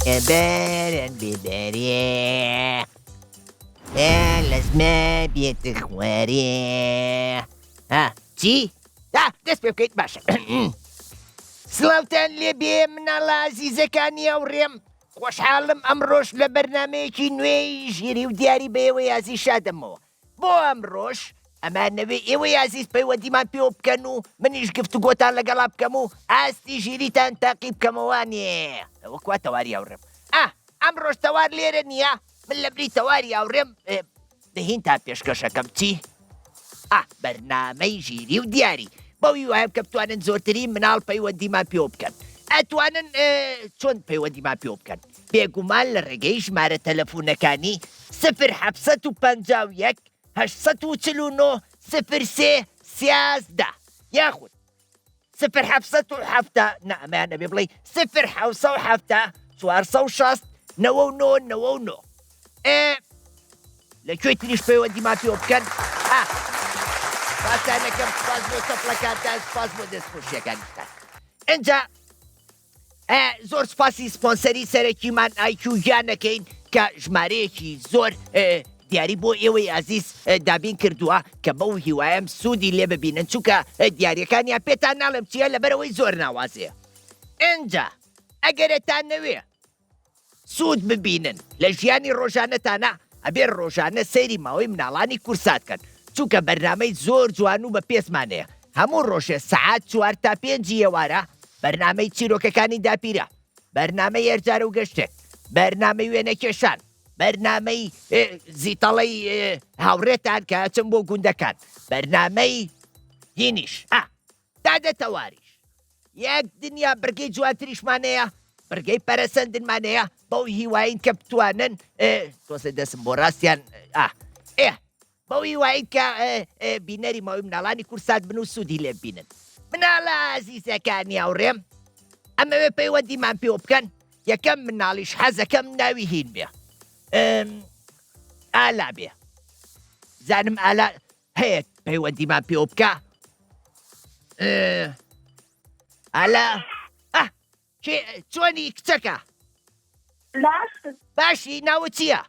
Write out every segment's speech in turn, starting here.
باران بباري لازم بيت خواري. چی؟ دەست پێ بکەیت باشە. سڵاوتان لێبێ مناڵە عەزیزەکانی ئەوڕێم. خۆشحاڵم ئەمڕۆژ لە بەرنامەیەکی نوێی ژیری و دیاری بە ئێوەی عەزیز شادەمەوە. بۆ ئەمڕۆژ ئەمانەوێ ئێوەی عەزیز پەیوەندیمان پێوە بکەن و منیش گفتوگۆتان لەگەڵا بکەم و ئاستی ژیریتان تاقی بکەمەوانێ. ئەوە کوا تەواری ئەوڕێم. ئەمڕۆژ تەوار لێرە نییە. من لە بری تەواری ئەوڕێم دەهین تا پێشکەشەکەم چی؟ بەرنامەی ژیری و دیاری بەوی وایە بکە بتوانن زۆرترین مناڵ پەیوەندیمان پێوە بکەن. ئەتوانن چۆن پەیوەندیمان پێوە بکەن؟ بێگومان لە ڕێگەی ژمارە تەلەفۆنەکانی 0 849 03 13 یاخود 0 ئەمانە بێ بڵێ 0 460 99 لەکوێ تریش پەیوەندیمان پێوە بکەن. باسانەکەم سپاس بۆ سەفڵەکانتان، سپاس بۆ دەستخۆشیەکانتان. ئەنجا زۆر سپاسی سپۆنسەری سەرەکیمان ئایکیو گیانەکەین کە ژمارەیەکی زۆر دیاری بۆ ئێوەی عەزیز دابین کردووە کە بەو هیوایم سوودی لێ ببینن چونکە دیاریەکانیان پێتان ناڵێم چییە لەبەرەوەی زۆر ناوازەیە. ئەنجا ئەگەرتان نەوێ سوود ببینن لە ژیانی ڕۆژانەتانە ئەبێ ڕۆژانە سەیری ماوەی مناڵانی کورساتکەن چونکە بەرنامەی زۆر جوان و بە پێسمانەیە. هەموو ڕۆژێ سەعات 4 تا 5 ئێوارە بەرنامەی چیرۆکەکانی داپیرە، بەرنامەی هەرجارە و گەشتێک، بەرنامەی وێنەکێشان، بەرنامەی زیتەڵەی هاوڕێتان کە ئەچن بۆ گوندەکان، بەرنامەی هینیش دادە تەواریش. یەک دنیا بڕگەی جوانتریشمانەیە، بڕگەی پەرەسەندنمانەیە بەو هیواین کە بتوانن تۆسە دەسم بۆ ڕاستیان بەوی وای کە بینەری ماوەی مناڵانی کورسات بن و سوودی لێ ببینن. مناڵە عەزیزەکانی ئەوڕێم ئەمەوێ پەیوەندیمان پێوە بکەن. یەکەم مناڵیش حەزەکەم ناوی هین بێ، ئالا بێ. زانم ئالا هەیە پەیوەندیمان پێوە بکە. ئالا چۆنی کچەکە؟ باشی ناوە چییە؟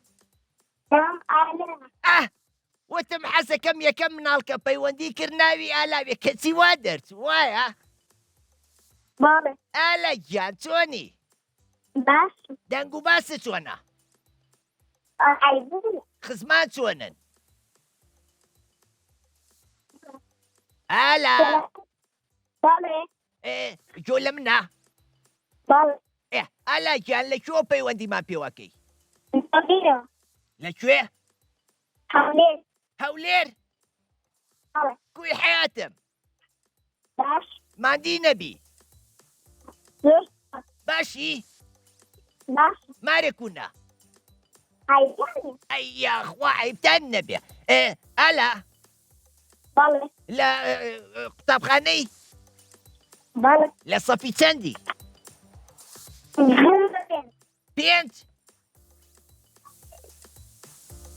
وتم حەزەکەم یەکەم مناڵکە پەیوەندی کرد ناوی ئالاوێ کەچی وا دەرچ وایە؟ ئالا گیان چۆنی؟ دەنگ و باسە چۆنە؟ خزمان چۆنن؟ ئالا گۆ لە منە؟ ئالا گیان لەکوێ پەیوەندیمان پێوەکەی؟ لەکوێ؟ هەولێر؟ کوی حیاتم ماندی نەبی باشی؟ مارێکوونە ئەیاخوا عیبتان نەبێ. ئالا لە قوتابخانەی لە سەفی چەندی؟ 5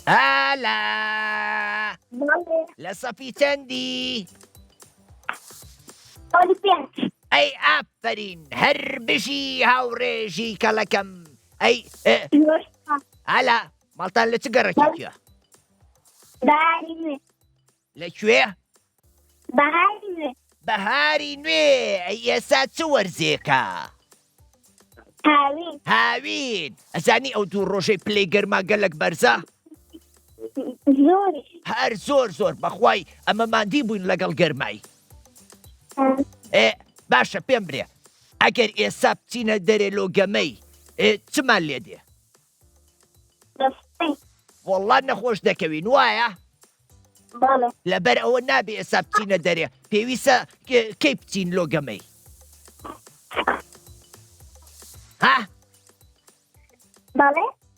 ئالا لە سەفی چەندی؟ ئەی ئافرین هەر بژی هاوڕێژی کەڵەکەم. ئەی ئالا ماڵتان لە چ گەڕێکێکە؟ لەکوێ؟ بەهاری نوێ. ئەی ئێستا چ وەرزێکە؟ هاوین. ئەزانی ئەو دوو ڕۆژەی پلەی گەرما گەلک بەرزە؟ هەر زۆر بەخوای ئەمە ماندی بووین لەگەڵ گەرمای. باشە پێم برێ ئەگەر ئێستا بچینە دەرێ لۆگەمەی چمان لێ دێ؟ وەڵڵا نەخۆش دەکەوین وایە؟ لەبەر ئەوە نابێ ئێستا بچینە دەرێ، پێویستە کەی بچین لۆگەمەی؟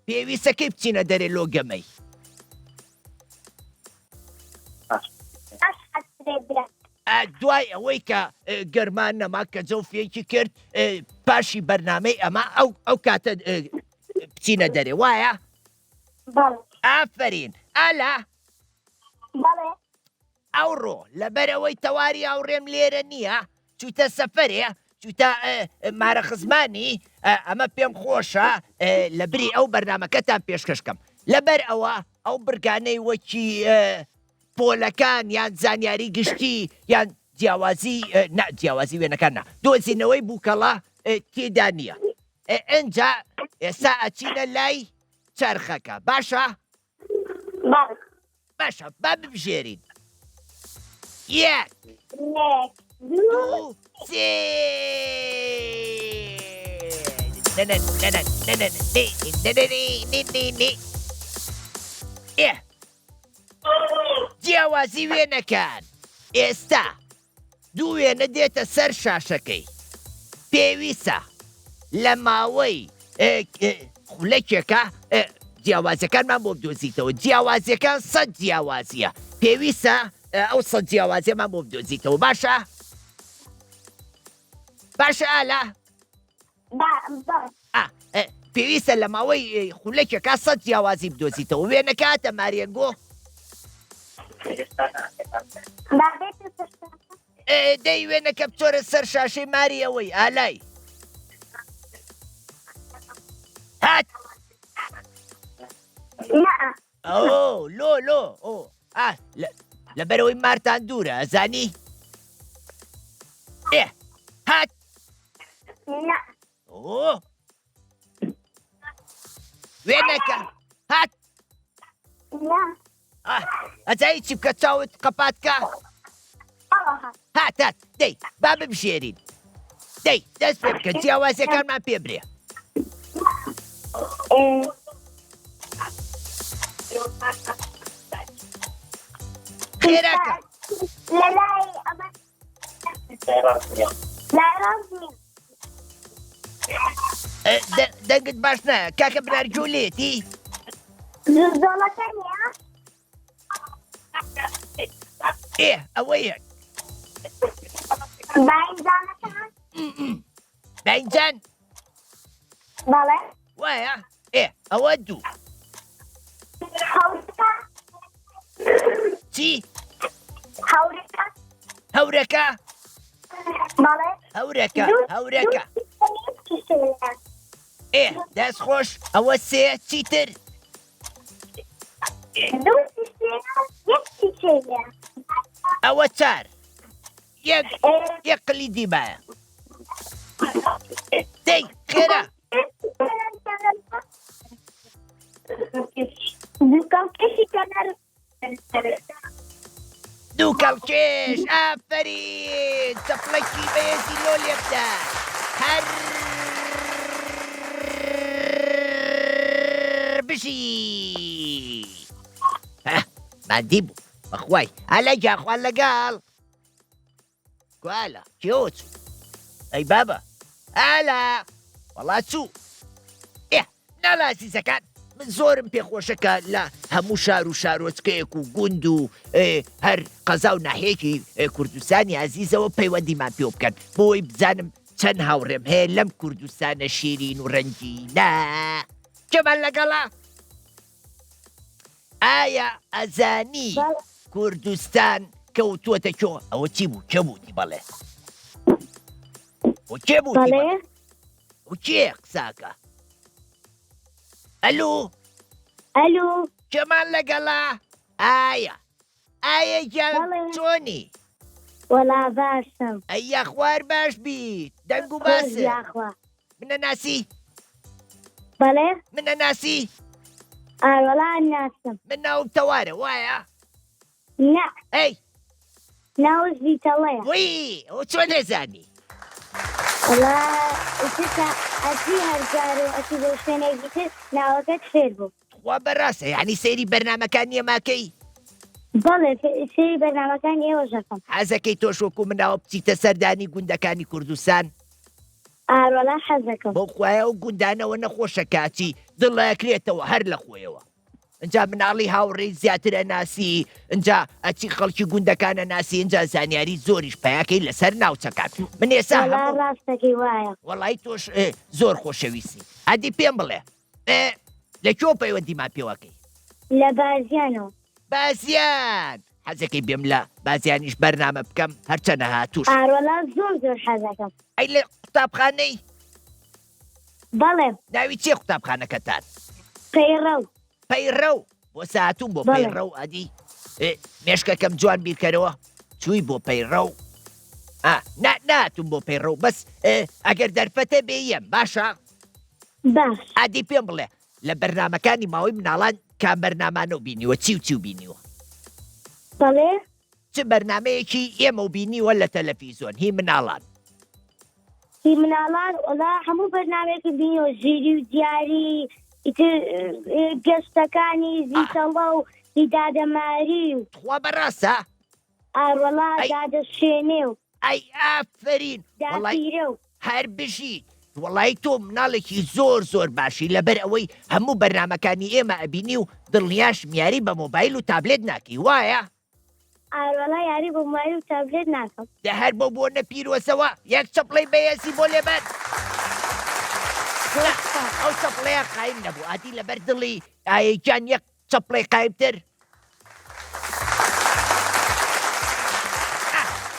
پێویستە کەی بچینە دەرێ لۆگەمەی؟ دوای ئەوەی کە گەرمان نەما کە جەوفێکی کرد پاشی بەرنامەی ئەمە ئەو کاتە بچینە دەرێ وایە؟ ئافرین. ئالا ئەوڕۆ لەبەرەوەی تەواری ئەوڕێم لێرە نییە چوتە سەفەرێ چوتە مارە خزمانی ئەمە پێم خۆشە لە بری ئەو بەرنامەکەتان پێشکەشکەم لەبەر ئەوە ئەو برگانەی وەکی پۆلەکان یان زانیاری گشتی یان جیاوازی وێنەکان دۆزینەوەی بووکەڵە تێدا نییە ئەنجا ئێستا ئەچینە لای چرخەکە باشە؟ باشە با ببژێرین یەک دوو سێ جیاوازی وێنەکان ئێستا دوو وێنە دێتە سەر شاشەکەی پێویستە لە ماوەی خولەکێکە جیاوازیەکانمان بۆ بدۆزیتەوە جیاوازیەکان 100 جیاوازیە پێویستە ئەو 100 جیاوازیەمان بۆ بدۆزیتەوە باشە؟ باشە ئالا؟ پێویستە لە ماوەی خولەکێکە 100 جیاوازی بدۆزیتەوە وێنەکە هاتە مارێنگۆ دەی وێنەکە بچۆرە سەر شاشەی ماری ئەوەی ئالای هات لۆ لەبەرەوەی مارتان دوورە ئەزانی هات وێنەکە هات ئەجایی چی بکە چاوت قەپاتکە هات دەی با ببژێرین دەی دەست پێ بکە جیاوازیەکانمان پێ برێ خێراکە دەنگت باش نایە کاکە بنارجوولێتی ئەوە یەک باینجان وایە ئەوە دوو چی هەورەکە هەورەکە دەست خۆش ئەوە سێ چیتر ئەوە چار یەک قلیدی مایە دەی خێرا دوو کەڵکێش ئافەرین چەپڵەکی بەهێزی لۆ لێبدا هەر بژی مادی بوو بەخوای ئالای جاخوان لەگەڵ کوالە کێوە چوو ئەی بابە ئالا وەڵا چوو ناڵا عەزیزەکان من زۆرم پێخۆشەکە لە هەموو شار و شارۆچکەیەک و گوند و هەر قەزا و ناحەیەکی کوردستانی عەزیزەوە پەیوەندیمان پێ بکەن بۆی بزانم چەند هاوڕێم هەیە لەم کوردستانە شیرین و ڕەنگینە کێمان لەگەڵا ئایا ئەزانی کوردستان کەوتووەتە کێوە ئەوە چی بوو کێ بووتی بەڵێ کێ بووتی و کێ قساکە ئەلو کێمان لەگەڵا ئایا گیان چۆنی وەڵا باشم ئەیە خوار باش بیت دەنگ و باسە منە ناسی بەڵێ منە ناسی وەڵا ناسم من ناوم تەوارە وایە نە ئەی ناوش بیتەڵەیە وی ئەوە چۆن نەزانی وەڵا ئەچی هەرجار و ئەچی بۆ شوێنێکی تر ناوەکەت فێر بوو خوا بەڕاستە یعنی سەیری بەرنامەکان نییە ماکەی بەڵێ سێری بەرنامەکان ئێوە ژەکەم حەزەکەی تۆش وەکو مناوە بچیتە سەردانی گوندەکانی کوردستان وەڵا حەزەکەم بۆ خوایە و گوندانەوە نەخۆشە کاچی دڵەکرێتەوە هەر لە خۆیەوە اینجا مناڵی هاوڕێی زیاترە ناسی اینجا ئەچی خەڵکی گوندەکانە ناسی اینجا زانیاری زۆریش پەیاکەی لەسەر ناوچەکان من ئێستا ڕاستەکەی وایە وەڵی تۆش زۆر خۆشەویستی ئەدی پێم بڵێ لەکوێ پەیوەندیمان پێوەکەی لە بازیانەوە بازیان حەزەکەی بێم لە بازیانیش بەرنامە بکەم هەرچەنە هاتووش وەڵا زۆر حەزەکەم ئەی لە قوتابخانەی بەڵێ ناوی چیە قوتابخانەکەتان؟ پەیڕەو پەیڕەو بۆ ساعتون بۆ بەڵێ. پەیڕەو ئەدی مێشکەکەم جوان بیرکەرەوە چووی بۆ پەیڕەو ناتون بۆ پەیڕەو بەس ئەگەر دەرفەتە بێیم باشە باش ئادی پێم بڵێ لە بەرنامەکانی ماوەی مناڵان کام بەرنامانە و بینیوە چی و بینیوە بەڵێ چ بەرنمەیەکی ئێمە و بینیوە لە تەلەڤیزۆن هی مناڵان هی مناڵان وەڵا هەموو بەرنامێکی بینیوە ژیری و دیاری ئیتر گەشتەکانی زیتەڵە و هیدادەماری و خوا بەڕاستە ئاوەڵا ئەی. دادەشێنێ و ئەی ئافرین وەڵی داپیرە و هەر بژیت وەڵی تۆ مناڵێکی زۆر باشی لەبەر ئەوەی هەموو بەرنمەکانی ئێمە ئەبینی و دڵنیاش میاری بە مۆبایل و تابلێت ناکەی وایە ئاوەڵا یاری بۆ مایل و تابلێت ناکەم دە هەر بۆ نەپیرۆسەوە یەک چەپڵەی بەیەسی بۆ لێبەر ئەو چەپڵەیە قایم نەبوو ئاتی لەبەر دڵی ئایەکیان یەک چەپڵی قایمتر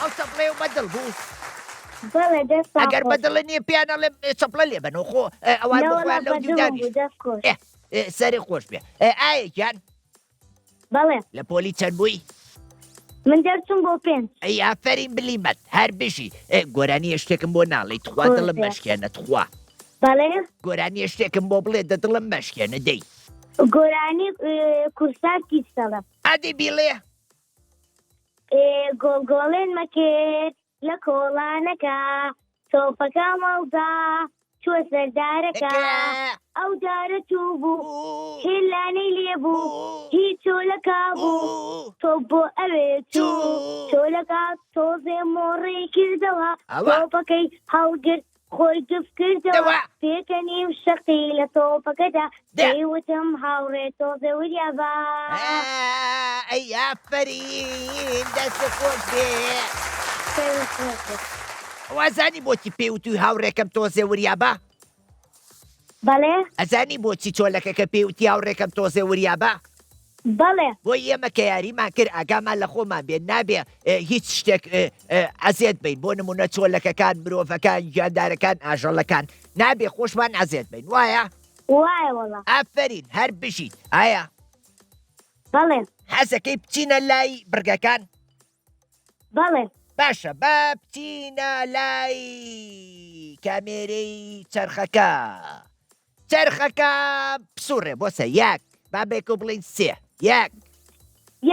ئەو چەپڵەی و بەدڵ بوو بەڵێ دەست ئەگەر بەدڵە نییە پیانە لە چەپڵە لێبەنەوە خۆ ئەوان بخوایان لەو دیودانی دەست خۆش سەری خۆش بێ ئایەکیان بەڵێ لە پۆلی چەند بووی من دەرچم بۆ پێنج ئەی ئافەرین بلیمەت هەر بشی گۆرانی شتێکم بۆ ناڵی تخوا دڵم مەشکێنە تخوا بەڵێ گۆرانی شتێکم بۆ بڵێ دەدڵم مەشکێنە دەی گۆرانی کورساکی سەڵە ئادی بیڵێ گۆڵگۆڵێن مەکرد لە کۆڵانەکە تۆپەکە مەڵدا چوە سەردارەکە ئەو دارە چوو بوو هێلانەی لێبوو هیچ چۆلەکە بوو تۆ بۆ ئەوێ چوو چۆلەکە تۆزێ مۆڕێ کردەوە تۆپەکەی هەڵگرت خۆی گف کردەوە پێکەنی و شەقی لە تۆپەکەدا دەیوتم هاوڕێ تۆزێ وریابە ئەی ئافەرین دەستە خۆش بێ وازانی بۆچی پێوتوی هاوڕێکم تۆزێ وریابە بەڵێ ئەزانی بۆچی چۆلەکەکە پێوتی هاوڕێکم تۆزێ وریابە بەڵێ بۆ ئێمە کە یاریمان کرد ئاگامان لە خۆمان بێت نابێ هیچ شتێک ئەزیێت بین بۆ نمونە چۆلەکەکان مرۆڤەکان گیاندارەکان ئاژەڵەکان نابێ خۆشمان ئەزیێت بین وایە وایە وەڵا ئافرین هەر بژیت ئایا بەڵێ حەزەکەی بچینە لای برگەکان بەڵێ باشە با بچینە لای کامێرەی چرخەکە پسوڕێ بۆ سە یەک بابێک و بڵین سێ یەک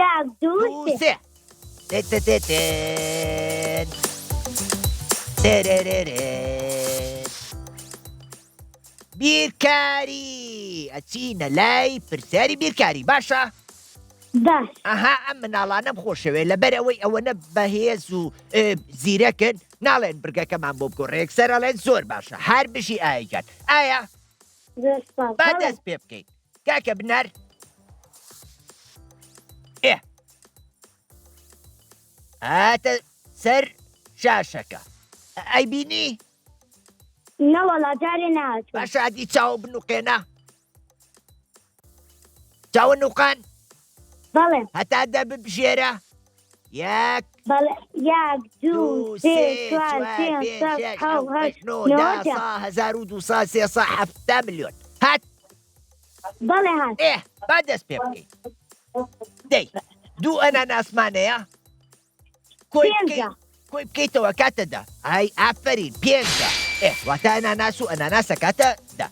یەک دوو سێ سێ بیرکاری ئەچینە لای پرسیاری بیرکاری باشە باش ئەها ئەم مناڵانەم خۆشەوێ لەبەر ئەوەی ئەوەنە بەهێز و زیرەکن ناڵێن برگەکەمان بۆ بگۆڕێک سەرەڵێن زۆر باشە هەر بژی ئایگەن ئایا با دەست پێ بکەیت کاکە بنەر هاتە سەر شاشەکە ئەیبینی نەوەڵا جارێ نهات باشە ئەدی چاوە بنوقێنە چاوە نوقان بەڵێ هەتا دە ببژێرە یەک بەڵێ یەک دوو سێ چوار پێنج شەش حەوت هەشت نۆ 1200 ملیۆن هات بەڵێ هات با دەست پێ بکەیت دەی دوو ئەناناسمانەیە پێنجە کۆی بکەیتەوە کاتەدا ئای ئافرین پێنجە واتە ئەناناس و ئەناناسە کاتەدا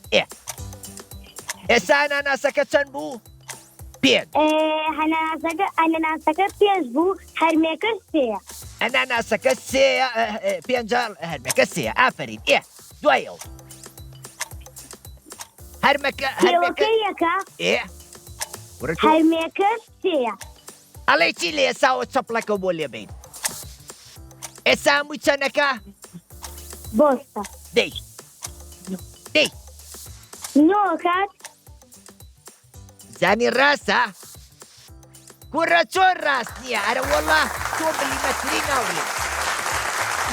ئێستا ئەناناسەکە چەند بوو پێنج ئەناناسەکە پێنج بوو هەرمێکە سێە ئەناناسەکە سێە پێنجە هەرمەکە سێە ئافرین دوایەوە هەرمەکە یەکە ورە هەرمێکە سێە ئەڵێ چی لە ئێساوە چەپڵەکە بۆ لێبین ئێستا هەمووی چەندەکە بۆستە دەی نۆ کات زانی ڕاستە کوڕە چۆن ڕاست نییە ئەرە وەڵا تۆ ملیمەتری ناوڵێ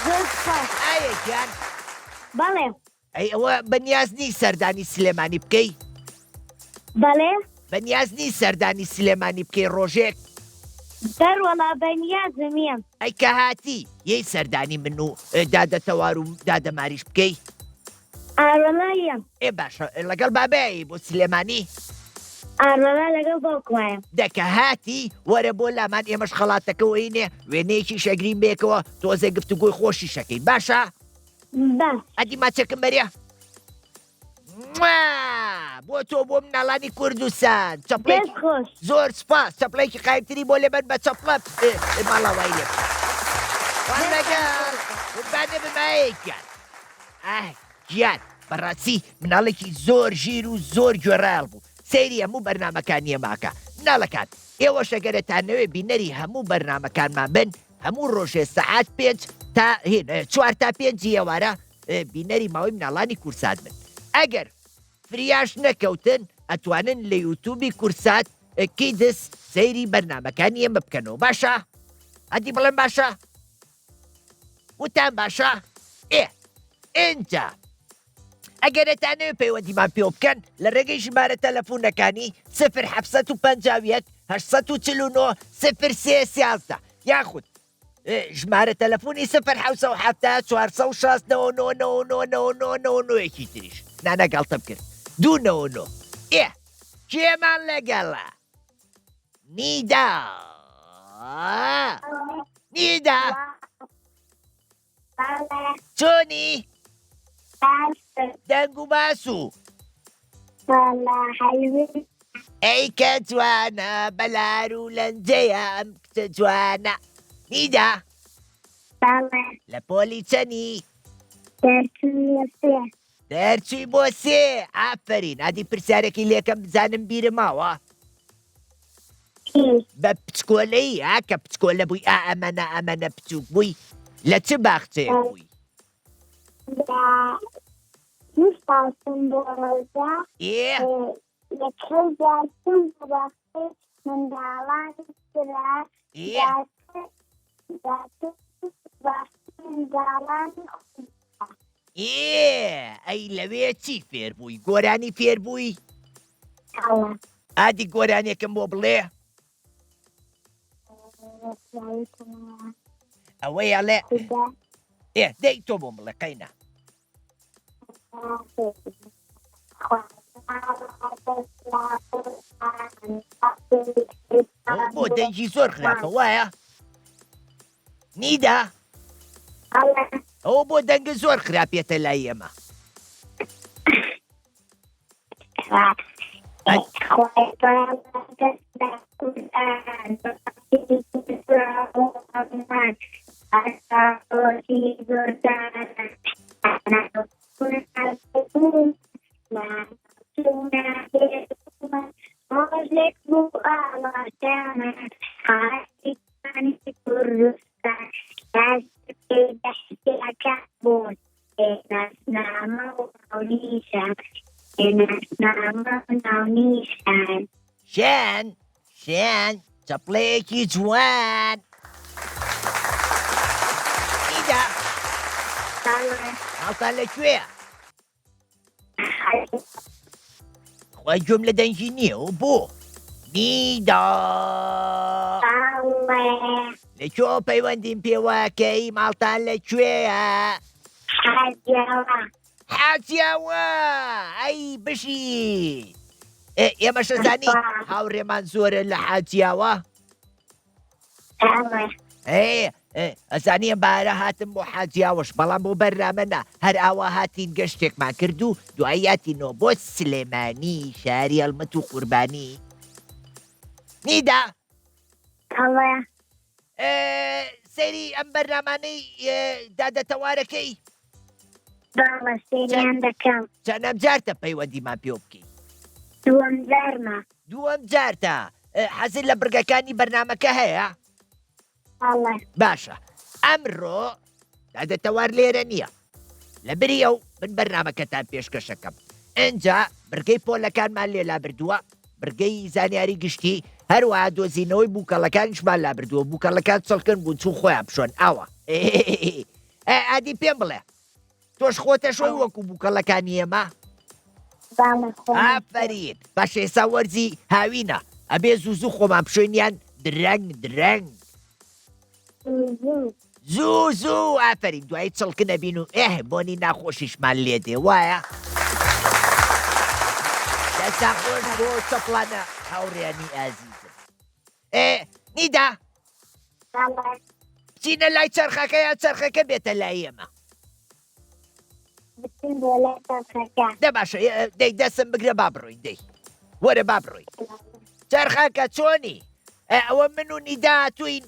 زۆر سپاس ئایەکیان بەڵێ ئەی ئەوە بەنیازنی سەردانی سلێمانی بکەی بەڵێ بەنیازنی سەردانی سلێمانی بکەی ڕۆژێک دەروەڵا بەنیازم یم ئەی کە هاتی یەی سەردانی من و دادەتەوار و دادەماریش بکەی ئاڕۆڵایم باشە لەگەڵ بابایی بۆ سلێمانی ئاڕۆڵا لەگەڵ باوکمایە دەکە هاتی وەرە بۆ لامان ئێمەش خەڵاتەکەەوەینێ وێنەیەکی شەگرین بێکەوە تۆزێ گفتوگۆی خۆشی شەکەین باشە باش ئەدی ماچەکەم بەریە بۆ تۆ بۆ مناڵانی کوردستان چەپڵێکی دەست خۆش زۆر سپاس چەپڵێکی قایمتری بۆ لێبەر بە چەپڵە ماڵاوای لێ وان لەگەڵ قوربانێ بمایەکیان گیان بەڕاستی مناڵێکی زۆر ژیر و زۆر گوێڕایڵ بوو سەیری هەموو بەرنامەکانی ئێماکە مناڵەکان ئێوە شەگەرەتانەوێ بینەری هەموو بەرنامەکانمان بن هەموو ڕۆژێ سەعات 5 تا 4 تا 5 ئێوارە بینەری ماوەی مناڵانی کورسات بن ئەگەر فریاش نەکەوتن ئەتوانن لە یوتوبی کورسات کیدس سەیری بەرنامەکانی ئێمە بکەنەوە باشە ئەدی بڵێن باشە وتان باشە ئینجا ئەگەرەتانەوێ پەیوەندیمان پێ بکەن لە ڕێگەی ژمارە تەلەفۆنەکانی 0751 849 0313 یاخود ژمارە تەلەفۆنی 07 460 9999 تریش نانەگەڵتە بکرد 299 کێمان لەگەڵە نیدا نیدا چۆنی دەنگ و باسو ئەی کە جوانە بەلار و لەنجەیە ئەم کچە جوانە نیدا لە پۆلی چەنی دەرچووی بۆ سێ ئافرین ئادی پرسیارێکی لێکەم بزانم بیرە ماوە بە پچکۆلەی کە پچکۆلە بووی ئەمەنە بچووک بووی لە چ باخچەیە بووی ئەی لەوێ چی فێر بووی گۆرانی فێر بووی ئادی گۆرانێکم بۆ بڵێ ئەوەی ئەڵێ دەی تۆ بۆم بڵێ قەینە بۆ دەنگی زۆر خراپە وایە نیدا ئەوە بۆ دەنگ زۆر خراپێتە لای ئێمە شان چەپڵەیەکی جوان نیدا ناوتان لەکوێیە خۆی گوێم لە دەنگی نییە و بۆ نیدا لەکوێ پەیوەندیم پێوەکەی ماڵتان لەکوێیە حاجیاوە ئەی بشی ئێمە شەزانی هاوڕێمان زۆرە لە حاجیاوە ئەزانی ئەم بارە هاتم بۆ حاجیاوەش بەڵام بۆ بەرنامەنا هەر ئاوا هاتین گەشتێکمان کرد و دوای هاتینەوە بۆ سلێمانی شاری هەڵمەت و قوربانی نیدا سەیری ئەم بەرنامانەی دادەتەوارەکەی چەندەم جارتە پەیوەندیمان پێ بکەی دووەم جارتە حەزر لە بڕگەکانی بەرنامەکە هەیە باشە ئەمڕۆ دادەتەوار لێرە نییە لە بری ئەو من بەرنامەکەتان پێشکەشەکەم ئەنجا بڕگەی پۆلەکانمان لێلا بردووە بڕگەی زانیاری گشتی هەروەها دۆزینەوەی بووکەڵەکانیشمان لا بردووە بووکەڵەکان چڵکن بوون چوو خۆیان بشۆن ئاوە ئادی پێم بڵێ تۆش خۆتە شۆی وەکو بووکەڵەکانی ئێمە ئافرین بەش ئێستا وەرزی هاوینە ئەبێ زوو خۆمان بشۆینیان درەنگ زوو ئافرین دوایی چڵکە نەبین و بۆنی ناخۆشیشمان لێدێ وایە دەستا خۆش بۆ چەپڵانە هاوڕێنی ئازیزم نیدا بچینە لای چرخەکە یا چرخەکە بێتە لای ئێمە دە باشە دەی دەستم بگرە با بڕۆین دەی وەرە با بڕۆین چرخەکە چۆنی ئەوە من و نیدا توین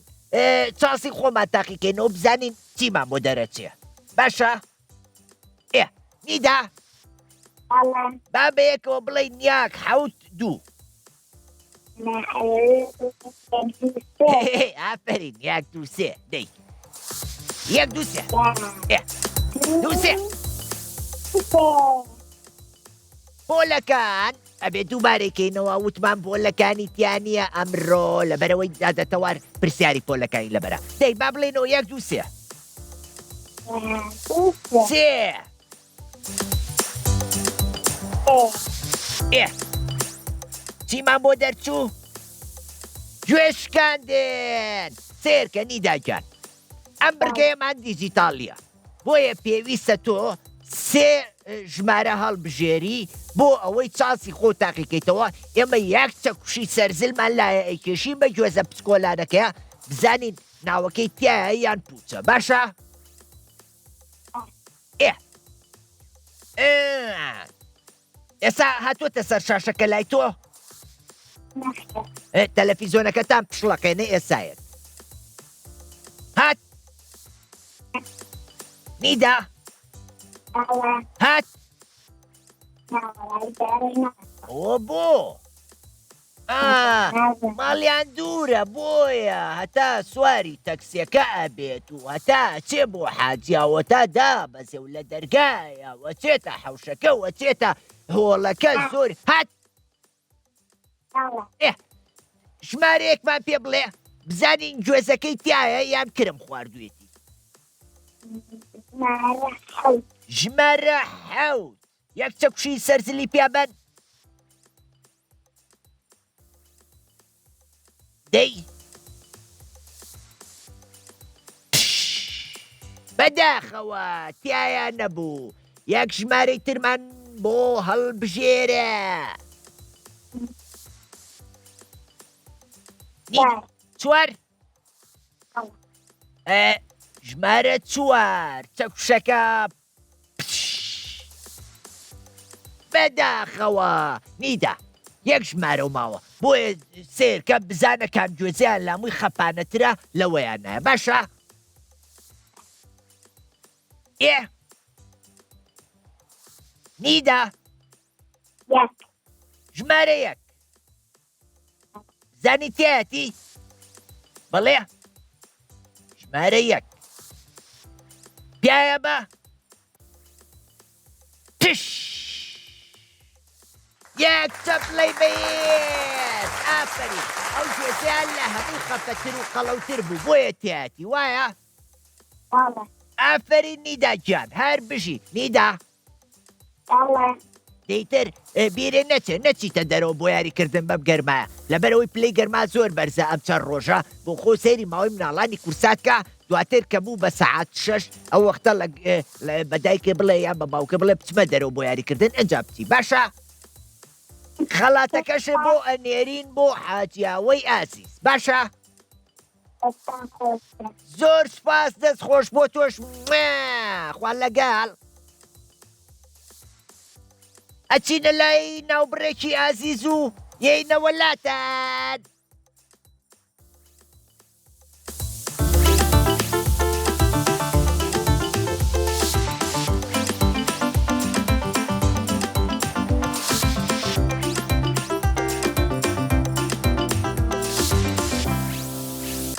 چاسی خۆمان تاقیکەینەوە بزانین چیمان بۆ دەرەچێ باشە نیدا با بەیەکەوە بڵێ نیاک حەوت دوو ئافرین یەک دوو سێ دەی یەک دوو سێ دوو سێ پۆلەکان ئەبێ دووبارێکەینەوە وتمان پۆلەکانی تیانە ئەمڕۆ لەبەرەوەی دادەتەوار پرسیاری پۆلەکانی لەبەرە دەی با بڵێنەوە یەک دوو سێ سێ چیمان بۆ دەرچوو گوێشکاندن سێرکە نیداگیان ئەم بڕگەیەمان دیجیتاڵیە بۆیە پێویستە تۆ سێ ژمارە هەڵبژێری بۆ ئەوەی چاسی خۆ تاقیکەیتەوە ئێمە یەک چەکوشی سەرزلمان لایە ئەیکێشی بە گوێزە پسکۆلانەکەیە بزانین ناوەکەی تایە یان پوچە باشە؟ ئێستا هاتوۆتە سەر شاشەکە لای تۆ تەلەڤیزۆنەکەتان پشڵەکەێنە ئێسایەت هات نیدا هات ئەوە بۆ ماڵیان دوورە بۆیە هەتا سواری تەکسیەکە ئەبێت و هەتا چێ بۆ حاجیاوە تا دابەزێ و لە دەرگایە وەچێتە حەوشەکە وەچێتە هۆڵەکە زۆر هات ژمارەیەکمان پێ بڵێ بزانین گوێزەکەی تایە یان کرم خواردوێتی ژمارە حەوت یەک چەکوشی سەرزلی پیابەن دەی بەداخەوە تایە نەبوو یەک ژمارەی ترمان بۆ هەڵبژێرە چوار ژمارە چوار چەکوشەکە بەداخەوە نیدا یەک ژمارە و ماوە بۆیە سێرکە بزانە کام گوێزیان لامووی خەپانەترە لەوەیان نایە باشە؟ نیدا ژمارە یەک زانی تایەتی بەڵێ ژمارە یەک پیایە بە یەک چەپڵەی بێت ئافرین ئەو گوێزیان لە هەموو خەفەتر و قەڵەوتر بوو بۆیە تایەتی وایە؟ ئافرین نیدا گیان هەر بژی نیدا دەیتر بیرێ نەچیتە دەرەوە بۆ یاریکردن بەم گەرمایە لەبەرەوەی پلەی گەرما زۆر بەرزە ئەم چەند ڕۆژە بۆ خۆ سەیری ماوەی مناڵانی کورساتکە دواتر کە بوو بە سەعات 6 ئەو وەختە بە دایکێ بڵێ یان بە باوکە بڵێ بچمە دەرەوە بۆ یاریکردن ئەنجا بچی باشە؟ خەڵاتەکەشە بۆ ئەنێرین بۆ حاجیاوەی ئاسیس باشە؟ زۆر سپاس دەست خۆش بۆ تۆش خوا لەگەڵ ئەچینە لای ناوبڕێکی ئازیز و یەینە وەلاتان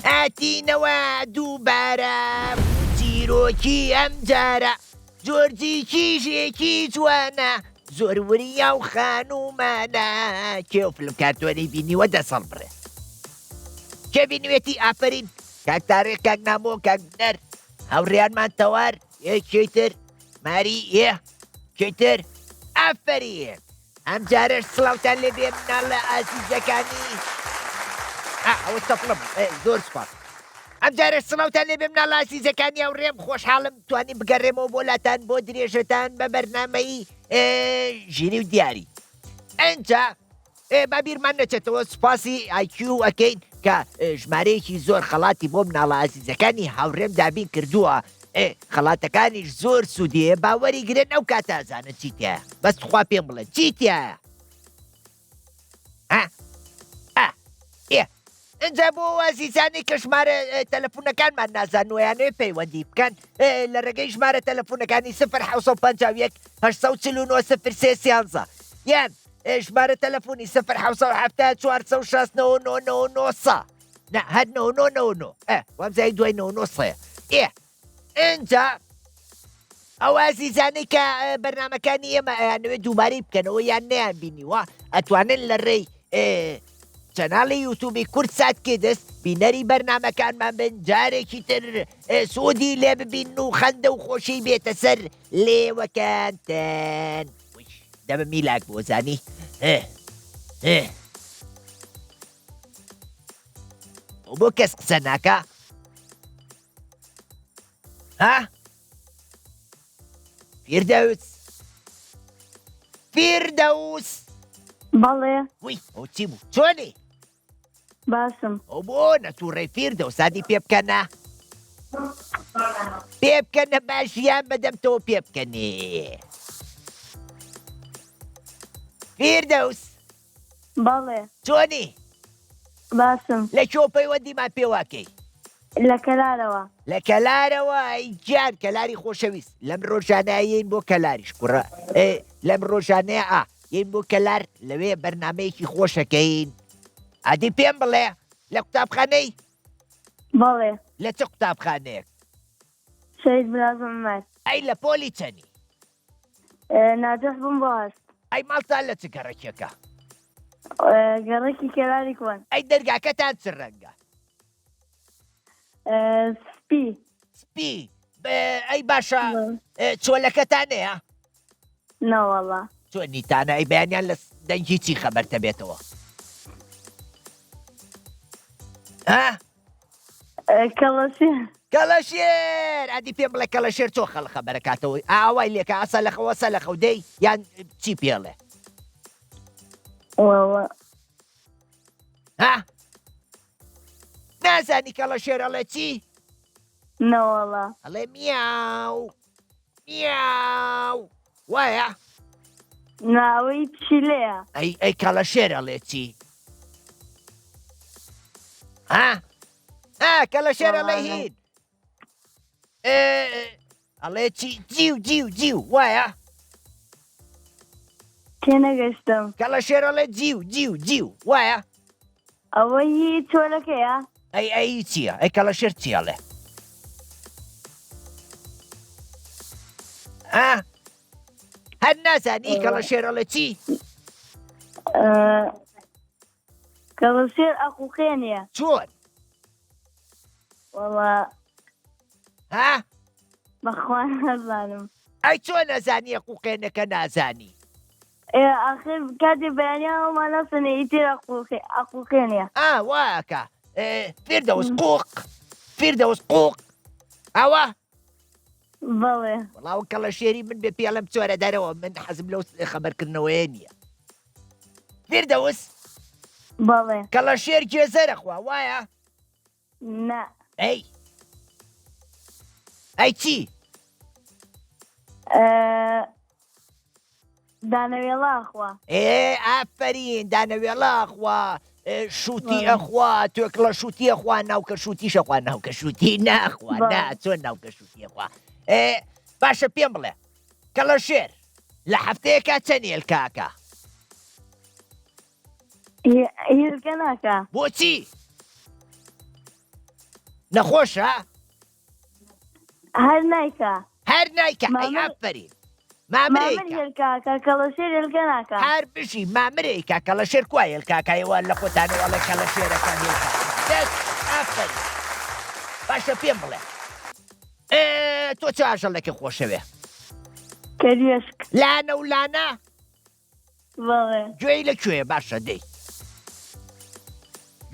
هاتینەوە دووبارە چیرۆکی ئەم جارە جۆرجی کیژێکی جوانە زۆر وریە و خانومانە کێ و فلم کارتۆنەی بینیوە دەسەڵ بڕێ کێ بینوێتی ئافرین کاک تاڕێک کاک نامۆ کاک نەر هەوڕێیانمان تەوار کێیتر ماری کێیتر ئافرین ئەم جارەش سڵاوتان لێ بێ مناڵە ئازیزەکانی ئەوە تەفڵم زۆر سپاس ئەم جارە سڵاوتان لێ بێ مناڵە ئازیزەکانی هاوڕێم خۆشحاڵم توانین بگەڕێمەوە بۆلاتان بۆ درێژەتان بە بەرنامەی ژیری و دیاری ئەنجا با بیرمان نەچێتەوە سوپاسی ئایکیو ئەکەین کە ژمارەیەکی زۆر خەڵاتی بۆ مناڵە ئازیزەکانی هاوڕێم دابین کردووە خەڵاتەکانیش زۆر سوودیە باوەری گرن ئەو کاتازانە چیتە بەست خوا پێم بڵێ چیتە اینجا بۆ ئازیزانی کە ژمارە تەلەفۆنەکانمان نازانویانێ پەیوەندی بکەن لە ڕێگەی ژمارە تەلەفۆنەکانی 0 1950 یان ژمارە تەلەفۆنی 0 نه هەر 9 وامزای دوای 9 اینجا ئەو ئازیزانەی کە بەرنامەکانی ئێمە ئەیانوێت دووبارەی بکەنەوە یان نەیان بینیوە ئەتوانن لە ڕێی چەناڵی یوتوبی کورتسات کێدەست بینەری بەرنامەکانمان بن جارێکی تر سوودی لێ ببین و خەندە و خۆشی بێتە سەر لێوەکانتان دەبە میلاک بۆ زانی بۆ کەس قسە ناکە ها فیردەوس بەڵێ وی ئەو چی بوو چۆنی باشم ئەو بۆ نەتووڕێی فیردەوسانی پێ بکەنە باشیان بەدەمتەوە پێ بکەنێ فیردەوس بەڵێ چۆنی باشم لە کۆ پەیوەندیمان پێواکەی لە کەلارەوە لە کەلارەوە ئەیجان کەلاری خۆشەویست لەم ڕۆژانایین بۆ کەلاریش کوڕە لەم ڕۆژانەیە یین بۆ کەلار لەوێ بەرنمەیەکی خۆشەکەین ئادی پێم بڵێ لە قوتابخانەی بەڵێ لە چه قوتابخانەیەک شەید برازم مەد ئەی لە پۆلی چەنی ناجەح بم بۆ هەست ئەی ماڵتان لە چ گەڕێکێکە گەڕێکی کەلاری کوان ئەی دەرگاکەتان چ ڕەنگە سپی ئەی باشە چۆلەکەتانەیە نەوەڵا چۆنیتانە ئەی بەیانیان لە دەنگی چی خەبەرتە بێتەوە کەڵەشێر ئەدی پێم بڵێ کەڵەشێر چۆ خەڵ خەبەرەکاتەوەی ئاوای لێکە ئاسە لەخەوە سە لە خەودەی یان چی پێڵێ نازانی کەڵەشێر ئەڵێ چی نەوەڵا ئەڵێ میاو وایە ناوەی پشیلەیە ئەی کەڵەشێر ئەڵێ چی کەڵەشێر ئەڵێ هین ئەڵێ چی جیو وایە تێنەگەشتم کەڵەشێر ئەڵێ جیو وایە ئەوەی چۆلەکەیە ئەی چییە ئەی کەڵەشێر چی ئەڵێ هەر نازانی کەڵەشێر ئەڵێ چی کەڵەشێر ئەقوقێنیە چۆن وەڵا بەخوا نەزانم ئەی چۆن نەزانی ئەقوقێنەکە نازانی ئاخر کاتی بەیانیاوەمان نەسنێ ئیتر ئەقوقێنیە واکە فیردەوس قوق ئەوە بەڵێ وڵاو کەڵەشێری من بێ پێڵم چۆرە دەرەوە من حەزم لەو خەبەرکردنەوەیە نییە فیردەوس بەڵێ کەڵەشێر گێزەرەخوا وایە نە ئەی چی دانەوێڵاخوا ئافرین دانەوێڵاخوا شووتی ئەخوا توێک لە شووتی ئەخوا ناوکە شووتیشەخوا ناوکە شووتی ناخوا چۆن ناوکە شووتی ئەخوا باشە پێم بڵێ کەڵەشێر لە هەفتەیەکە چەند هێلکاکە هێلکە ناکە بۆچی نەخۆشە هەر نایکە ئەی ئافرین مامرێکە کەڵەشێر هێلکە ناکە هەر بژی مامرێکە کەڵەشێر کوا هێلکاکایەوە لە خۆتانەوەڵێ کەڵەشێرەکە هێلکا ئافرین باشە پێم بڵێ تۆ چ ئاژەڵێکی خۆشەوێ کەریشک لانە و لانە بەڵێ گوێی لەکوێ باشە دەی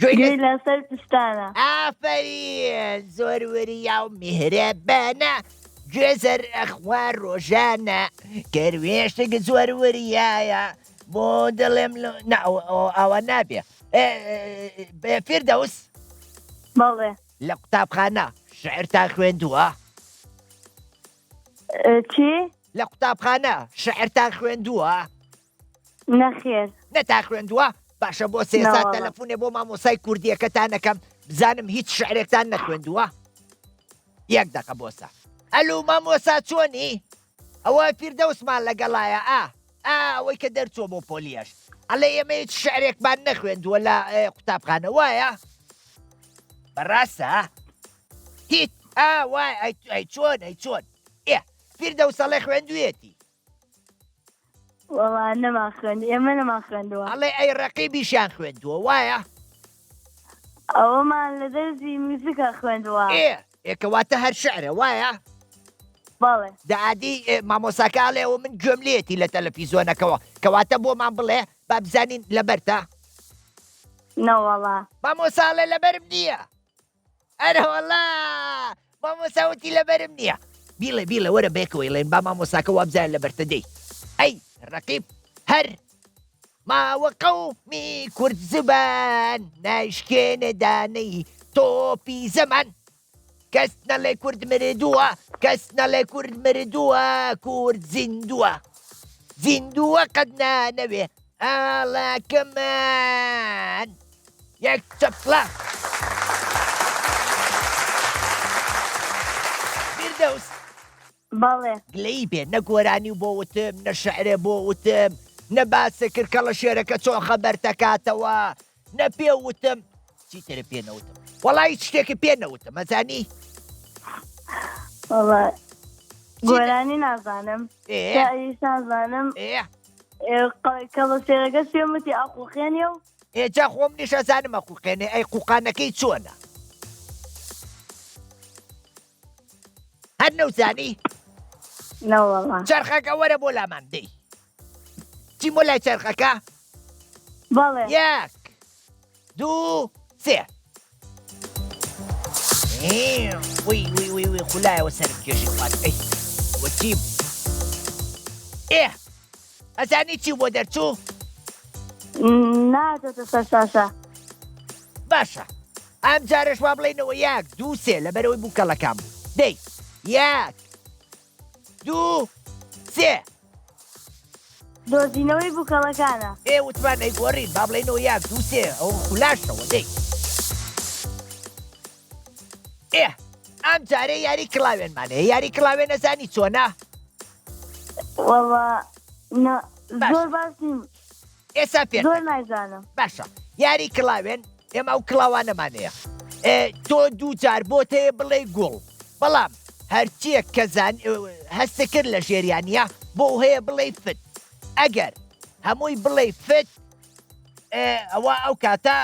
گوێی لەسەر پشتانە. ئافرین زۆر وریا و میهرەبانە گوێزەر ئەخوار ڕۆژانە کەروێشتێک زۆر وریایە بۆ دڵێم ئەوە نابێ فیردەوس بەڵێ لە قوتابخانە شعرتان خوێندووە چی؟ لە قوتابخانە شعرتان خوێندووە نەخێر. نەتا خوێندووە باشە بۆ سێ سات نەوەڵڵا. تەلەفۆنێ بۆ مامۆسای کوردیەکەتان نەکەم بزانم هیچ شعرێکتان نەخوێندووە یەک دەقە بۆسە ئەلو مامۆسا چۆنی ئەوە فیردەوسمان لەگەڵایە ئەوەی کە دەرچۆ بۆ پۆلیەش ئەڵێ ئێمە هیچ شعرێکمان نەخوێندووە لە قوتابخانە وایە بەڕاستە هیچ وای ئەی چۆن فیردەوسەڵێ خوێندوێتی وەڵا نەما خوێندی ئێمە نەما خوێندووە. ئەڵێ ئەی ڕەقیبیشیان خوێندووە وایە ئەوەمان لە دەرزی موزیکە خوێندووە. ئێکەواتە هەر شعرە وایە بەڵێ داعادی مامۆساکاڵێەوە من گوێم لێتی لە تەلەڤیزۆنەکەەوە کەواتە بۆمان بڵێ با بزانین لەبەرتە نەوەڵا. مامۆساڵێ لەبەرم نییە ئەرەوەڵا مامۆساوتی لەبەرم نییە بیڵێ وەرە بێکەوەی لێن با مامۆساکە وا بزان لەبەرتە دەی ئەی ڕەقیب هەر ماوە قەومی کورد زبان نایشکێنە دانەی تۆپی زەمان کەس نەڵێ کورد مردووە کەس نەڵێ کورد مردووە کورد زیندووە قەت نانەوێ ئاڵاکەمان یەک چەپڵە فیردەوس بەڵێ گلەی بێ نە گۆرانی بۆ وتم نە شەعرێ بۆ وتم نە باسە کرد کە لە شێرەکە چۆن خەبەر دەکاتەوە نە پێ وتم چیترە پێ نەوتم وەڵای هیچ شتێکی پێ نەوتم ئەزانی وەڵا گۆرانی نازانم شاعریش نازانم کە بە سێرەکە سێمەتی ئاقوخێنێ و ئێجا خۆم نیش ئەزانم ئەقوقێنێ ئەی قوقانەکەی چۆنە هەر نەوزانی نەوەڵا. چرخەکە وەرە بۆ لامان دەی چی بۆ لای چرخەکە بەڵێ یەک دوو سێ وی خولایەوە سەرم کێشی خوات وەچی ئەزانی چی بۆ دەرچوو ناتێتە سەر شاشە. باشە ئەم جارش وا بڵێنەوە یەک دوو سێ لەبەرەوەی بووکەڵەکان بوو دەی یەک دوو سێ دۆزینەوەی بووکەڵەکانە. وتمان ئەیگۆڕین با بڵێنەوە یەک دوو سێ ئەو خولاشەوە دەی ئەم جارێ یاری کڵاوێنمانەیە یاری کڵاوێن نەزانی چۆنا وەڵا زۆر باسیم ئێستا پێ زۆر نایزانم. باشە یاری کڵاوێن ئێمە ئەو کڵاوانەمانەیە تۆ دوو جار بۆتەیە بڵێ گوڵ بەڵام هەرچیەک کەزان هەستە کرد لە ژێریانە بۆ هەیە بڵێ فت ئەگەر هەمووی بڵێ فت ئەوە ئەو کاتە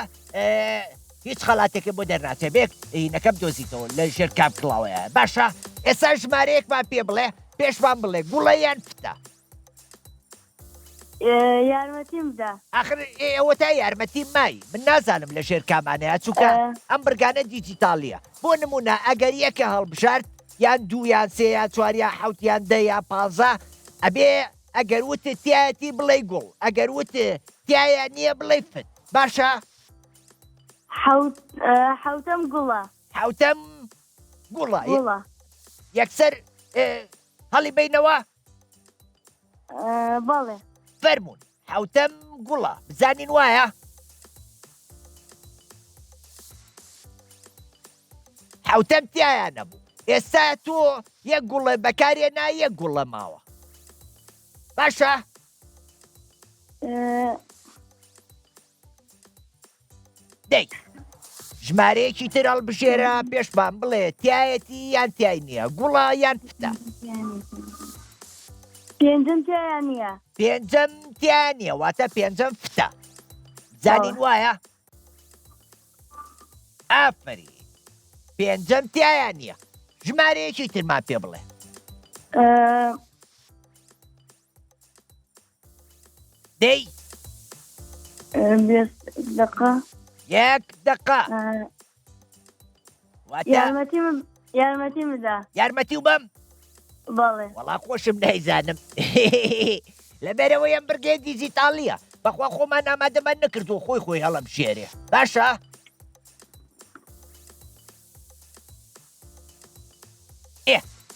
هیچ خەڵاتێکە بۆ دەرناچێ بێک نەکەم دۆزیتەوە لە ژێر کام کڵاوەیە باشە ئێستا ژمارەیەکمان پێ بڵێ پێشمان بڵێ گوڵە یان فتە یارمەتیم بدە. ئاخر ئێوە تا یارمەتی مای من نازانم لە ژێر کامانەیە چووکە ئەم بڕگانە دیجیتاڵیە بۆ نمونە ئەگەر یەکە هەڵبژارد یان دوو یان سێ یان چوار یان حەوت یان دە یان پانزە ئەبێ ئەگەر وتە تایەتی بڵێ گوڵ ئەگەر وتە تایە نییە بڵێ فت باشە حەوتەم گوڵە. حەوتەم گوڵە گوڵە یەکسەر هەڵی بینەوە بەڵێ فەرمونون حەوتەم گوڵە بزانین وایە حەوتەم تایە نەبوو ئێستا تۆ یەک گوڵە بەکارێ نا یەک گوڵە ماوە باشە دەی ژمارەیەکی تر هەڵبژێرە پێشمان بڵێ تایەتی یان تای نییە گوڵە یان فتە پێنجم تایان نییە. پێنجەم تیان نییە واتە پێنجەم فتە زانین وایە ئافری پێنجەم تایان نییە ژمارەیەکی ترمان پێ بڵێ دقە یەک دقە یارمەتی مدا یارمەتی و بەم بەڵێ وەڵا خۆشم نایزانم لەبەرەوەی ئەم بڕگەی دیجیتاڵیە بەخوا خۆمان ئامادەمان نەکردو خۆی هەڵم شێرێ باشە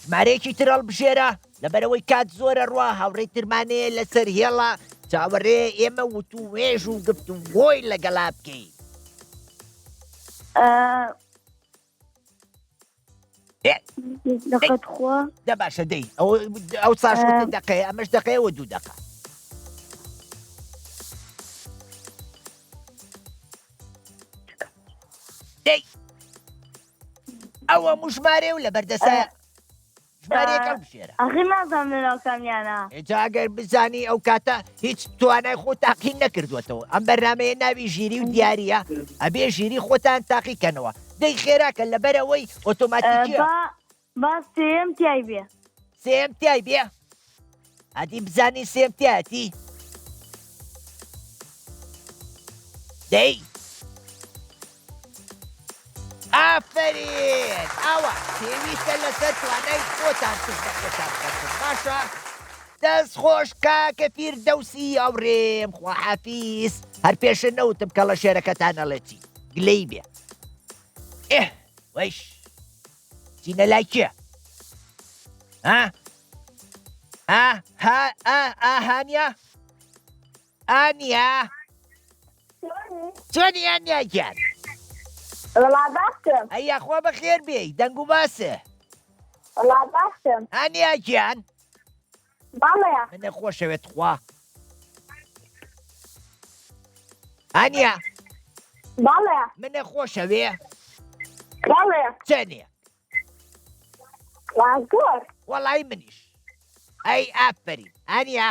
ژمارەیەکی تر هەڵبژێرە لەبەرەوەی کات زۆرە ڕوا هاوڕێی ترمانەیە لەسەر هێڵە چاوەڕێ ئێمە وتو وێژ و گفتوگۆی لەگەڵا بکەین دەقەت خۆ دە باشە دەی ئەو ساشوتە دەقەیە ئەمەش دەقەیەوە 2 دقە دەی ئەوە ژمارێ و لە بەردەسە ژمارەیەکەڵ بشێرە ئەخی نازانم لەناو کامیانە ئێجا ئەگەر بزانی ئەو کاتە هیچ توانای خۆ تاقی نەکردوێتەوە ئەم بەرنمەیە ناوی ژیری و دیارە ئەبێ ژیری خۆتان تاقیکەنەوە دەی خێراکە لەبەرەوەی ئۆتۆماتیکیە با سێم تیای بێ سێم تیای بێ ئەدی بزانی سێم تیاتی دەی ئافرین ئەوە پێویستە لەسەر توانای خۆتان خۆتان باشە دەست خۆش کاکە فیردەوسی ئەوڕێم خواحافیز هەر پێشە نەوتم کە لە شێرەکەتانەڵێتی گلەی بێ وەیش چینە لای کێ هانیا ئانیا چۆنی ئانیا گیان والله باشم ئەیا خۆ بەخێر بێ دەنگ و باسە والله باشم ئانیا گیان بەڵێ منە خۆشەوێت خوا ئانیا بەڵێ منە خۆشەوێ بەڵێ چەنێ وازگۆر وەڵی منیش ئەی ئافرین ئانیا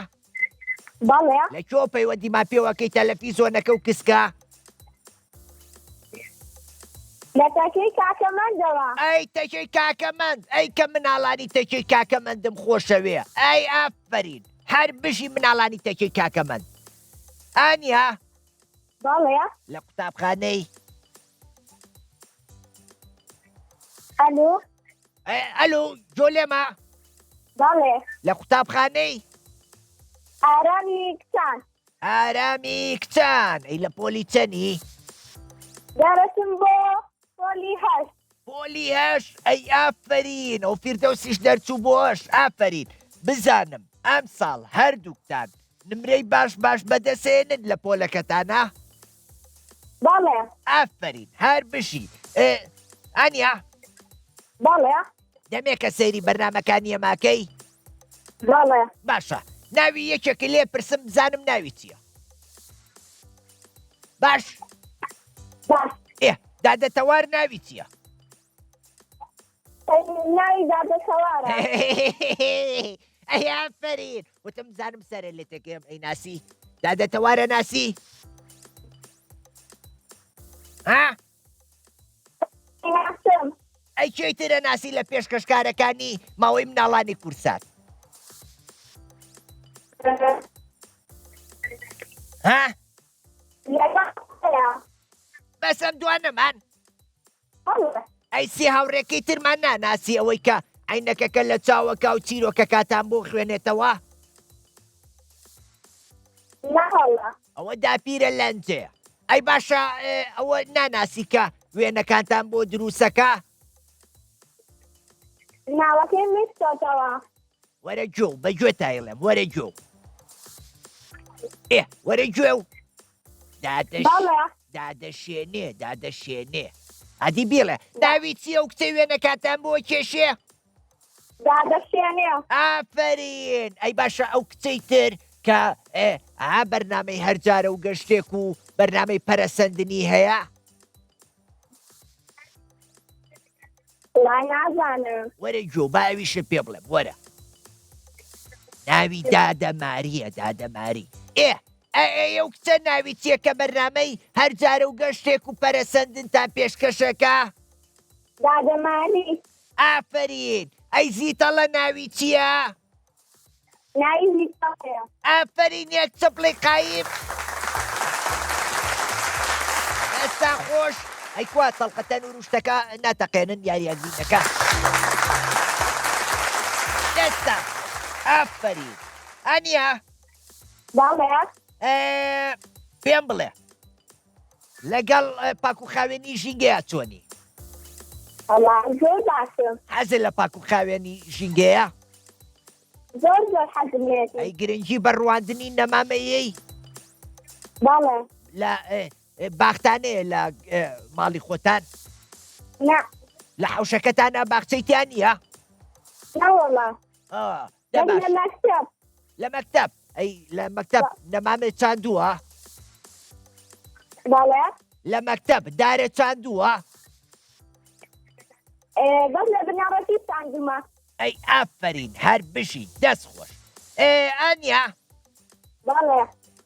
بەڵێ لە کۆ پەیوەندیما پێوەکەی تەلەڤیزۆنەکە و کسکە لە تەکەی کاکەمەندەوە ئەی تەکەی کاکەمەند ئەی کە مناڵانی تەکەی کاکەمەندم خۆشەوێ ئەی ئافرین هەر بژی مناڵانی تەکەی کاکەمەند ئانیا بەڵێ لە قوتابخانەی ئەلو ئەلو جۆلێمە بەڵێ لە قوتابخانەی ئارامی کچان ئارامی کچان ئەی لە پۆلی چەنی دەرەچم بۆ پۆلی هەشت پۆلی هەش ئەی ئافرین ئەو فیردەوسیش دەرچوو بۆش ئافرین بزانم ئەم ساڵ هەردووکتان نمرەی باش بەدەسێنن لە پۆلەکەتانە بەڵێ ئافرین هەر بشی ئەنیا بەڵێ دەمێکە سەیری بەرنمەکانی ئەماکەی بەڵێ باشە ناوی یەکێکی لێ پرسم بزانم ناوی چییە باش باش دادەتەوار ناوی چییە ناوی دادەسەوارە ئەی ئافرین وتم بزانم سەرە لێ تێکێم ئەی ناسی دادەتەوارە ناسی ناسم ئەی کێیترە ناسی لە پێشکەشکارەکانی ماوەی مناڵانی کورسات بەسەم دوانەمان ئەی سی هاوڕێکەی ترمان ناناسی ئەوەی کە عینەکەکە لە چاوەکە و چیرۆکە کاتان بۆ خوێنێتەوە ئەوە داپیرە لەنجێ ئەی باشە ئەوە ناناسی کە وێنەکانتان بۆ دروسەکە ناوەکەی میستۆتەوە وەرە گوێ و بەگوێ تایڵێم وەرە گوێ وەرە گوێ و دادەشێنێ ئەدی بێڵێ ناوی چییە و کچەی وێنەکاتان بۆ کێشێ دادەشێنێ ئافرین ئەی باشە ئەو کچەی تر کە بەرنامەی هەرجارە و گەشتێک و بەرنامەی پەرەسەندنی هەیە نازانم وەرە گوێ باویشە پێ بڵێم وەرە ناوی دادەماریە دادەماری ئەو کچە ناوی چییە کە بەرنامەی هەرجارە و گەشتێک و پەرەسەندنتان پێشکەشەکە دادەماری ئافرین ئەی زیتەڵە ناوی چییە ناوی زیتەڵەیە ئافرین یەک چپڵی قایب دەستان خۆش ئەیکوا تەڵقەتەن و ڕوشتەکە ناتەقێنن یاریەکبینەکە دەستە ئافرین ئەنیا بەڵێ پێم بڵێ لەگەڵ پاک و خاوێنی ژینگەیە چۆنی زۆر باشم حەزت لە پاک و خاوێنی ژینگەیە زۆر حەزم لێتی ئەی گرنگی بەڕواندنی نەمامەیەی بەڵێ لە باختانەیە لە ماڵی خۆتان نا لە حەوشەکەتانە باخچەیتیان نییە نەوەڵە دەباش لە مەکتەب لە مەکتەب ئەی لە مەکتەب نەمامێ چاندووە بەڵێ لە مەکتەب دارێ چاندووە بەس لە بناڕەتی ساندمە ئەی ئافرین هەر بشی دەست خۆش ئەنیا بەڵێ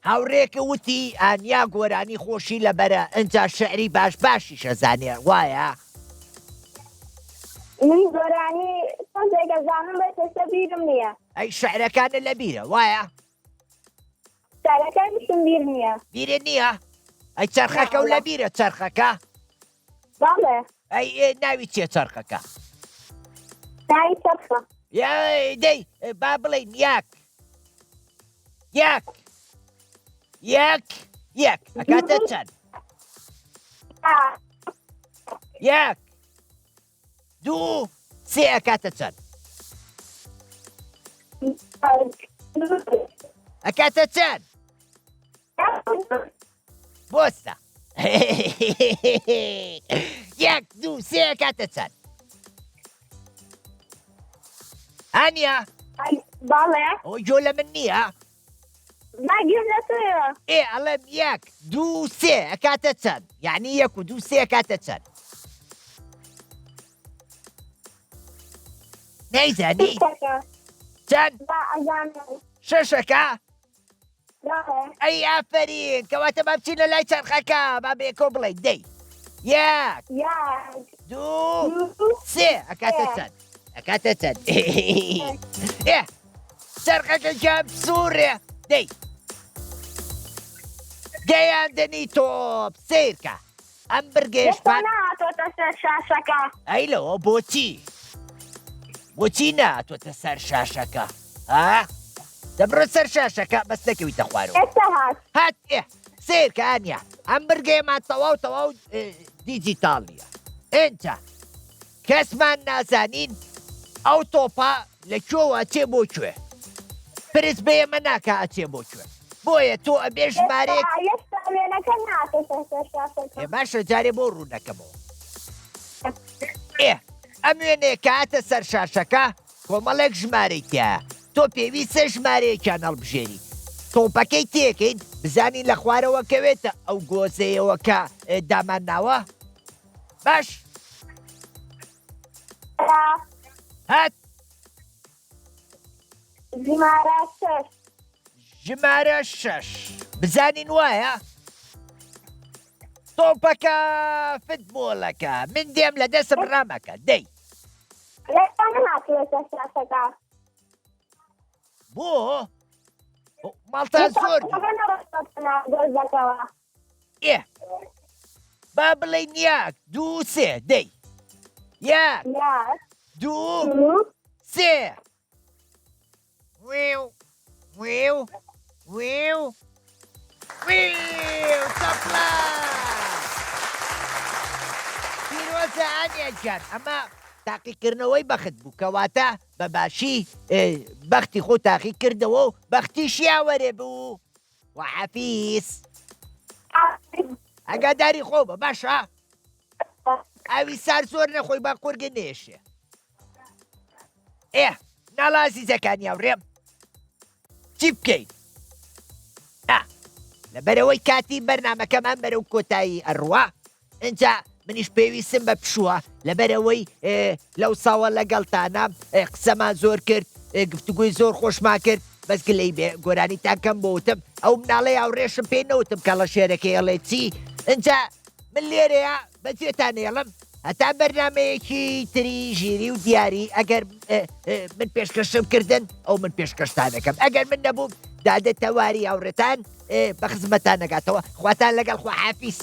هاوڕێکە وتی ئەنیا گۆرانی خۆشی لەبەرە ئەنجا شعری باش باشی شەزانێ وایە من گۆرانی سەنجێکە زانم بە تێسە بیرم نییە ئەی شعرەکانە لە بیرە وایە سارەکان بشم بیر نییە بیرە نییە ئەی چرخەکە و لە بیرە چرخەکە بەڵێ ئەی ناوی چێ چرخەکە ناوی چەرخە دەی با بڵێین یاک یاک یەک یەک ئەکاتە چەند یەک دوو سێ ئەکاتە چەند ئەکاتە چەند بۆستە یەک دوو سێ ئەکاتە چەند ئەنیا بەڵێ ئەوە جۆ لە من نییە ماگیر لەسەرە ئەڵێم یەک دوو سێ ئەکاتە چەند یعنی یەک و دوو سێ ئەکاتە چەند نەیزانی چەند شەشەکە ئەی ئافرین کەواتە با بچینە لای چرخەکە با بێکۆ بڵێ دەی یەک دوو سێ ئەکاتە چەند ئەکاتە چەند چرخەکە جام سوورێ دەی گەیاندنی تۆپ سیرکە ئەم برگێشمان ناتۆتە سەر شاشەکە ئەی لەوە بۆچی بۆچی ناتۆتە سەر شاشەکە ها دەبڕە سەر شاشەکە بەس نەکەویتە خوارەوە ئێستا هات سیرکە ئەنیا ئەم برگێمان تەواو تەواو دیجیتاڵیە ئێنجا کەسمان نازانین ئەو تۆپە لەکوێوە ئەچێ بۆ کوێ پرس بە ئێمە ناکە ئەچێ بۆ کوێ بۆیە تۆ ئەبێ ژمارەیەک ئێستا وێنەکە ناتۆتە سەر شاشەکە باشە جارێ بۆ ڕوونەکەمەوە ئەم وێنەیە کە هاتە سەر شاشەکە کۆمەڵێک ژمارەی تایە تۆ پێویستە ژمارەیەکیان هەڵبژێری تۆپەکەی تێکەین بزانین لە خوارەوە کەوێتە ئەو گۆزەیەوە کە دامان ناوە باش هات ژمارە شەش ژمارە شەش بزانین وایە تۆپەکە فتبۆڵەکە من دێم لە دەستم ڕامەکە دەی ئێستا ناتوێتە شاشەکە بۆ ماڵتان زۆر گۆزەکەوە با بڵێین یەک دوو سێ دەی یەک دوو سێ وێو وێو وێو وێو سەپلا پیرۆزە ئەنیا جان ئەمە تاقیکردنەوەی بەخت بوو کەواتە بەباشی بەختی خۆ تاقی کردەوە و بەختیشیا وەرێ بوو وحەفیز ئەگاداری خۆ بە باشە ئاوی سار زۆر نەخۆی با قورگە نێشێ ناڵازیزەکانی هاوڕێم چی بکەین لەبەرەوەی کاتی بەرنامەکەمان بەرەو کۆتایی ئەڕوا ئەنجا منیش پێویستم بە پشووە لەبەرەوەی لەو ساوە لەگەڵتانە قسەمان زۆر کرد گفتوگوی زۆر خۆشمان کرد بەس گلەی بێ گۆرانیتان کەم بۆوتم ئەو مناڵەی هاوڕێشم پێ نەوتم کە لە شێرەکەی هەڵێ چی ئەنجا من لێرەیە بەجێتان هێڵم هەتا بەرنمەیەکی تری ژیری و دیاری ئەگەر من پێشکەشم کردن ئەو من پێشکەشتانەکەم ئەگەر من نەبووم دادە تەواری هاوڕێتان بە خزمەتان نەگاتەوە خواتان لەگەڵ خوا حافیز